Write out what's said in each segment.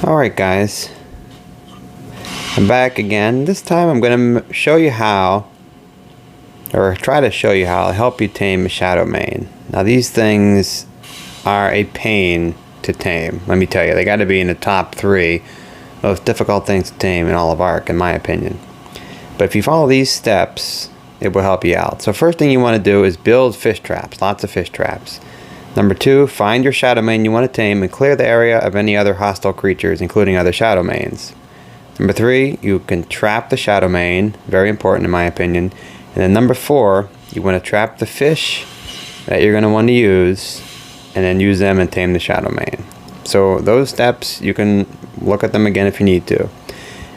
Alright guys, I'm back again. This time I'm going to show you how, or try to show you how to help you tame a Shadowmane. Now these things are a pain to tame, let me tell you. They got to be in the top 3 most difficult things to tame in all of Ark, in my opinion. But if you follow these steps, it will help you out. So first thing you want to do is build fish traps, lots of fish traps. Number 2, find your Shadowmane you want to tame and clear the area of any other hostile creatures, including other Shadowmanes. Number 3, you can trap the Shadowmane, very important in my opinion. And then number 4, you want to trap the fish that you're going to want to use, and then use them and tame the Shadowmane. So those steps, you can look at them again if you need to.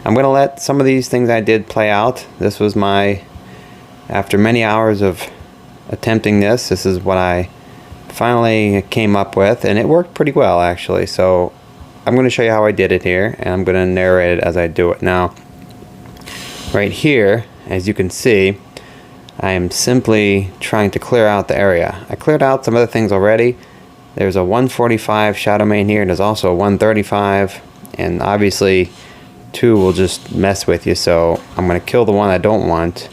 I'm going to let some of these things I did play out. This was after many hours of attempting this is what I finally came up with, and it worked pretty well actually. So I'm going to show you how I did it here, and I'm going to narrate it as I do it. Now right here, as you can see, I am simply trying to clear out the area. I cleared out some other things already. There's a 145 Shadowmane here, and there's also a 135, and obviously 2 will just mess with you, so I'm going to kill the one I don't want,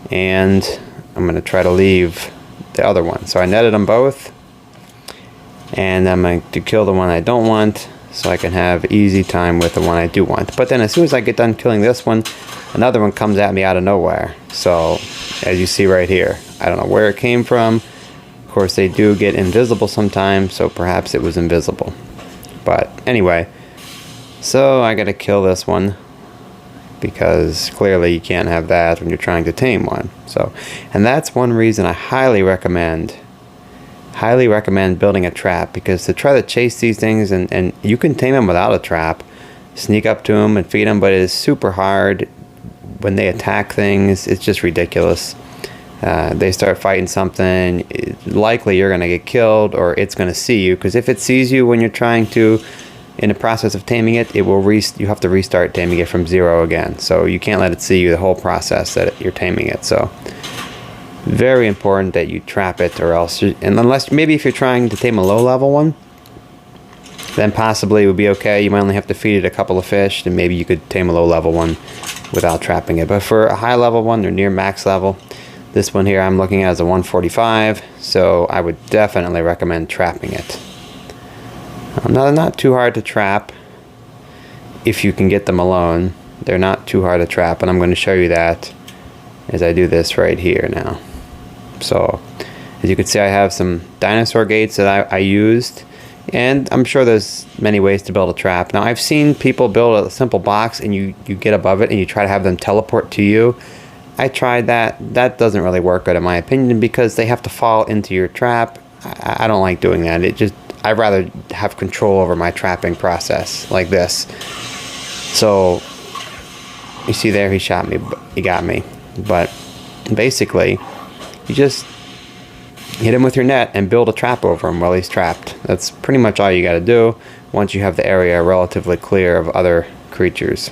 and I'm going to try to leave the other one. So I netted them both, and I'm going to kill the one I don't want so I can have easy time with the one I do want. But then as soon as I get done killing this one, another one comes at me out of nowhere. So as you see right here, I don't know where it came from. Of course they do get invisible sometimes, so perhaps it was invisible. But anyway, so I gotta kill this one, because clearly you can't have that when you're trying to tame one. So, and that's one reason I highly recommend building a trap, because to try to chase these things, and you can tame them without a trap, sneak up to them and feed them, but it is super hard when they attack things. It's just ridiculous. They start fighting something, likely you're gonna get killed, or it's gonna see you, because if it sees you when you're trying to, in the process of taming it, you have to restart taming it from 0 again. So you can't let it see you the whole process that you're taming it. So very important that you trap it, or else, and unless maybe if you're trying to tame a low level one, then possibly it would be okay. You might only have to feed it a couple of fish, and maybe you could tame a low level one without trapping it. But for a high level one, or near max level, this one here I'm looking at as a 145, so I would definitely recommend trapping it. Now they're not too hard to trap if you can get them alone. They're not too hard to trap, and I'm going to show you that as I do this right here now. So as you can see, I have some dinosaur gates that I used, and I'm sure there's many ways to build a trap. Now I've seen people build a simple box and you get above it and you try to have them teleport to you. I tried that. That doesn't really work good in my opinion, because they have to fall into your trap. I don't like doing that. I'd rather have control over my trapping process like this. So you see there, he shot me, he got me. But basically you just hit him with your net and build a trap over him while he's trapped. That's pretty much all you got to do once you have the area relatively clear of other creatures.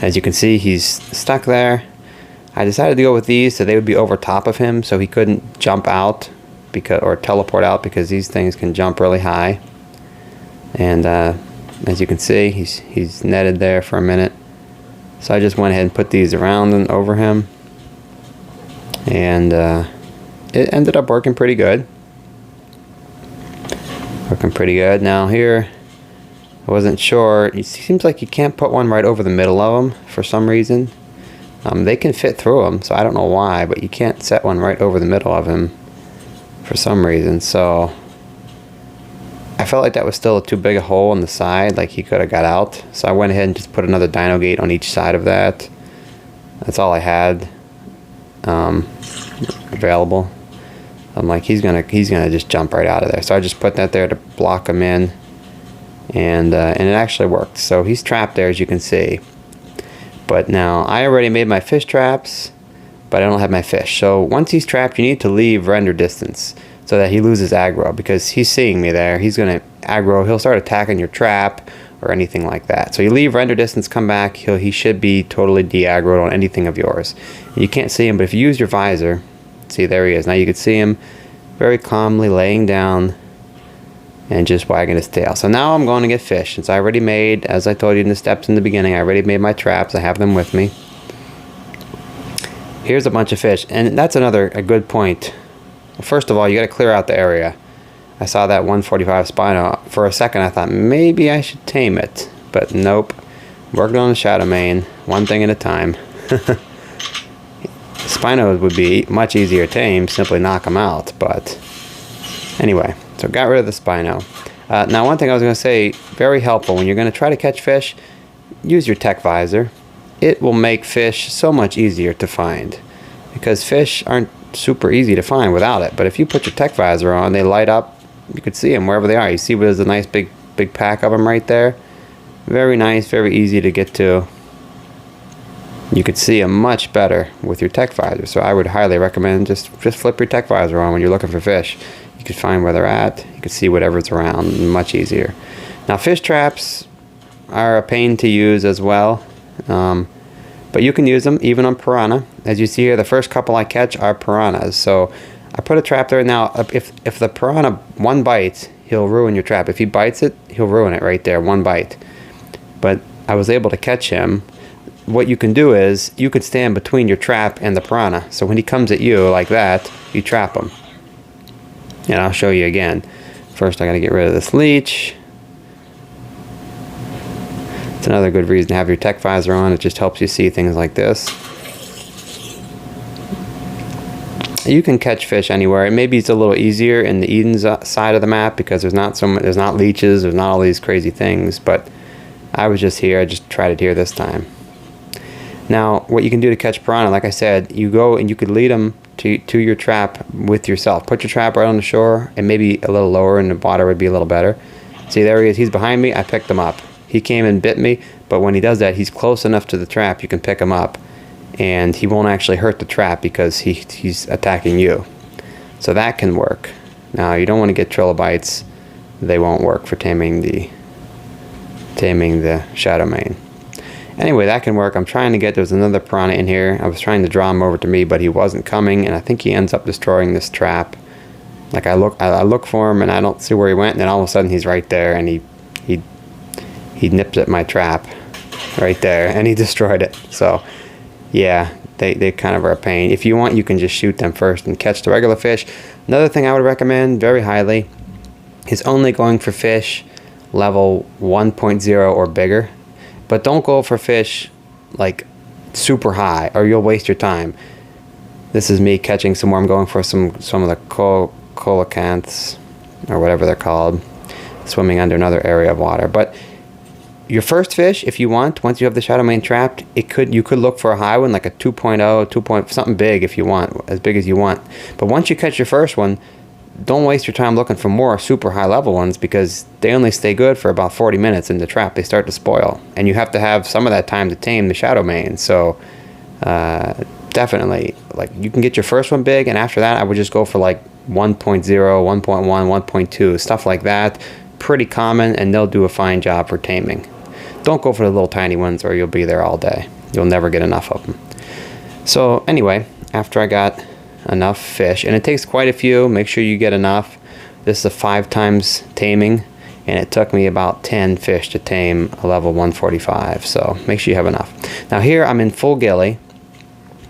As you can see, he's stuck there. I decided to go with these so they would be over top of him, so he couldn't jump out or teleport out, because these things can jump really high. And as you can see, he's netted there for a minute. So I just went ahead and put these around and over him, and it ended up working pretty good. Now here, I wasn't sure. It seems like you can't put one right over the middle of them for some reason. They can fit through them, so I don't know why, but you can't set one right over the middle of him for some reason. So I felt like that was still too big a hole in the side, like he could have got out. So I went ahead and just put another dino gate on each side of that. That's all I had available. I'm like, he's gonna just jump right out of there. So I just put that there to block him in, and it actually worked. So he's trapped there, as you can see. But now I already made my fish traps, but I don't have my fish. So once he's trapped, you need to leave render distance so that he loses aggro, because he's seeing me there. He's going to aggro. He'll start attacking your trap or anything like that. So you leave render distance, come back. He should be totally de-aggroed on anything of yours. And you can't see him, but if you use your visor, see, there he is. Now you can see him very calmly laying down and just wagging his tail. So now I'm going to get fish, since I already made, as I told you in the steps in the beginning, I already made my traps. I have them with me. Here's a bunch of fish, and that's a good point. First of all, you got to clear out the area. I saw that 145 Spino. For a second, I thought maybe I should tame it, but nope. Working on the Shadowmane, one thing at a time. Spino would be much easier to tame, simply knock them out, but anyway, so got rid of the Spino. Now, one thing I was going to say, very helpful when you're going to try to catch fish, use your tech visor. It will make fish so much easier to find, because fish aren't super easy to find without it. But if you put your tech visor on, they light up. You could see them wherever they are. You see there's a nice big pack of them right there. Very nice, very easy to get to. You could see them much better with your tech visor. So I would highly recommend just flip your tech visor on when you're looking for fish. You could find where they're at. You could see whatever's around much easier. Now, fish traps are a pain to use as well. But you can use them even on piranha. As you see here, the first couple I catch are piranhas. So I put a trap there. Now, if the piranha one bites, he'll ruin your trap. If he bites it, he'll ruin it right there, one bite. But I was able to catch him. What you can do is you could stand between your trap and the piranha. So when he comes at you like that, you trap him. And I'll show you again. First, I got to get rid of this leech. It's another good reason to have your tech visor on. It just helps you see things like this. You can catch fish anywhere. Maybe it's a little easier in the Eden side of the map because there's not leeches, there's not all these crazy things. But I was just here. I just tried it here this time. Now, what you can do to catch piranha, like I said, you go and you could lead them to your trap with yourself. Put your trap right on the shore, and maybe a little lower in the water would be a little better. See, there he is. He's behind me. I picked him up. He came and bit me, but when he does that, he's close enough to the trap you can pick him up, and he won't actually hurt the trap because he's attacking you. So that can work. Now, you don't want to get trilobites. They won't work for taming the Shadowmane. Anyway, that can work. I'm trying to get, there's another piranha in here. I was trying to draw him over to me, but he wasn't coming, and I think he ends up destroying this trap. Like I look for him, and I don't see where he went, and then all of a sudden he's right there, and he nipped at my trap right there, and he destroyed it. So yeah, they kind of are a pain. If you want, you can just shoot them first and catch the regular fish. Another thing I would recommend very highly is only going for fish level 1.0 or bigger. But don't go for fish like super high, or you'll waste your time. This is me catching some more. I'm going for some of the coelacanths, or whatever they're called, swimming under another area of water. But your first fish, if you want, once you have the Shadowmane trapped, you could look for a high one, like a 2.0, 2. Something big if you want, as big as you want. But once you catch your first one, don't waste your time looking for more super high level ones, because they only stay good for about 40 minutes in the trap. They start to spoil, and you have to have some of that time to tame the Shadowmane. So definitely, like, you can get your first one big, and after that I would just go for like 1.0, 1.1, 1.2, stuff like that. Pretty common, and they'll do a fine job for taming. Don't go for the little tiny ones, or you'll be there all day. You'll never get enough of them. So anyway, after I got enough fish, and it takes quite a few, make sure you get enough. This is a 5 times taming, and it took me about 10 fish to tame a level 145, so make sure you have enough. Now here I'm in full ghillie,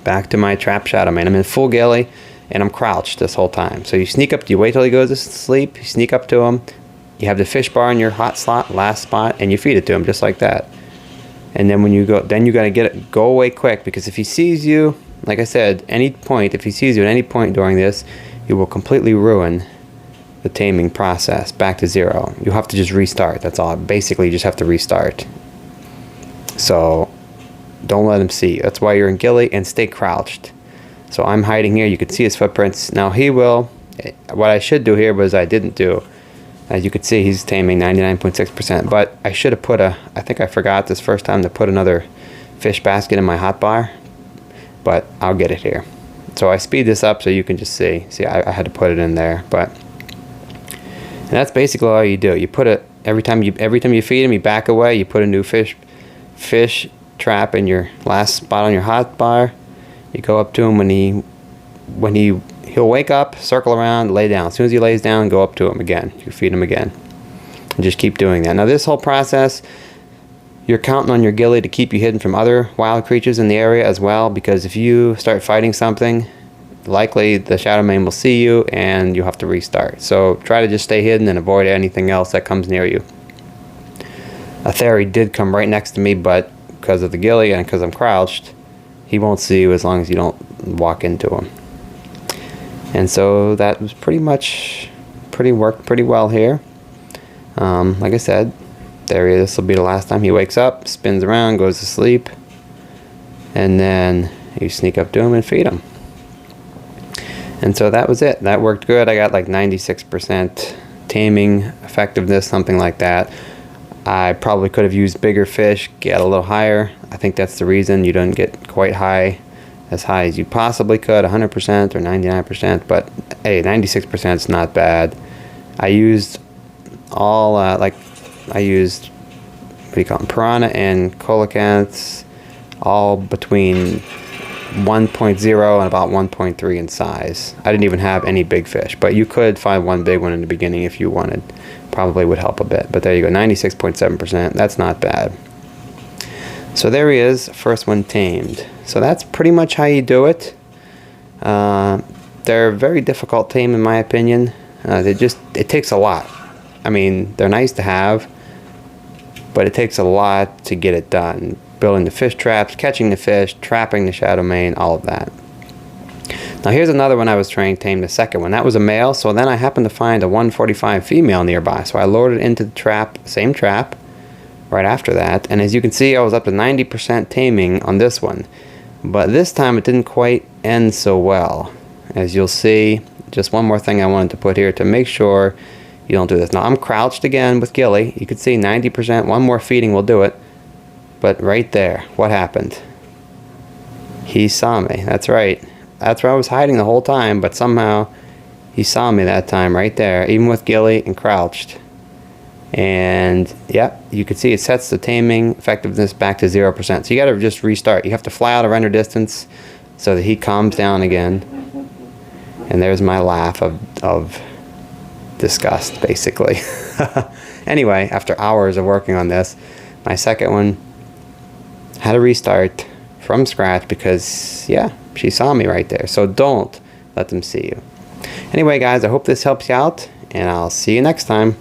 back to my trap Shadowmane. I'm in full ghillie, and I'm crouched this whole time. So you sneak up, you wait till he goes to sleep, you sneak up to him, you have the fish bar in your hot slot, last spot, and you feed it to him just like that. And then when you go, then you gotta go away quick, because if he sees you, like I said, if he sees you at any point during this, you will completely ruin the taming process back to 0. You'll have to just restart. That's all. Basically, you just have to restart. So don't let him see you. That's why you're in ghillie, and stay crouched. So I'm hiding here. You can see his footprints. Now he will, what I should do here was I didn't do. As you can see, he's taming 99.6%, but I should have I think I forgot this first time to put another fish basket in my hotbar. But I'll get it here. So I speed this up so you can just see. See, I had to put it in there, and that's basically all you do. You put it every time you feed him, you back away. You put a new fish trap in your last spot on your hot bar. You go up to him when he he'll wake up, circle around, lay down. As soon as he lays down, go up to him again. You feed him again. And just keep doing that. Now this whole process, you're counting on your ghillie to keep you hidden from other wild creatures in the area as well, because if you start fighting something, likely the Shadowmane will see you and you'll have to restart. So try to just stay hidden and avoid anything else that comes near you. A Theory did come right next to me, but because of the ghillie and because I'm crouched, he won't see you as long as you don't walk into him. And so that was worked pretty well here. Like I said, there he is. This will be the last time he wakes up, spins around, goes to sleep, and then you sneak up to him and feed him. And so that was it. That worked good. I got like 96% taming effectiveness, something like that. I probably could have used bigger fish, get a little higher. I think that's the reason you don't get quite as high as you possibly could, 100% or 99%. But hey, 96% is not bad. I used all I used, what do you call them, piranha and coelacanths, all between 1.0 and about 1.3 in size. I didn't even have any big fish, but you could find one big one in the beginning if you wanted. Probably would help a bit, but there you go, 96.7%. That's not bad. So there he is, first one tamed. So that's pretty much how you do it. They're very difficult tame in my opinion. It takes a lot. I mean, they're nice to have, but it takes a lot to get it done. Building the fish traps, catching the fish, trapping the Shadowmane, all of that. Now here's another one I was trying to tame, the second one. That was a male, so then I happened to find a 145 female nearby. So I loaded into the trap, same trap, right after that. And as you can see, I was up to 90% taming on this one. But this time it didn't quite end so well. As you'll see, just one more thing I wanted to put here to make sure you don't do this. Now I'm crouched again with ghillie. You can see 90%, one more feeding will do it. But right there, what happened? He saw me, that's right. That's where I was hiding the whole time, but somehow he saw me that time right there, even with ghillie and crouched. And yeah, you can see it sets the taming effectiveness back to 0%. So you gotta just restart. You have to fly out a render distance so that he calms down again. And there's my laugh of disgust, basically. Anyway, after hours of working on this, my second one had to restart from scratch because, yeah, she saw me right there. So don't let them see you. Anyway, guys, I hope this helps you out, and I'll see you next time.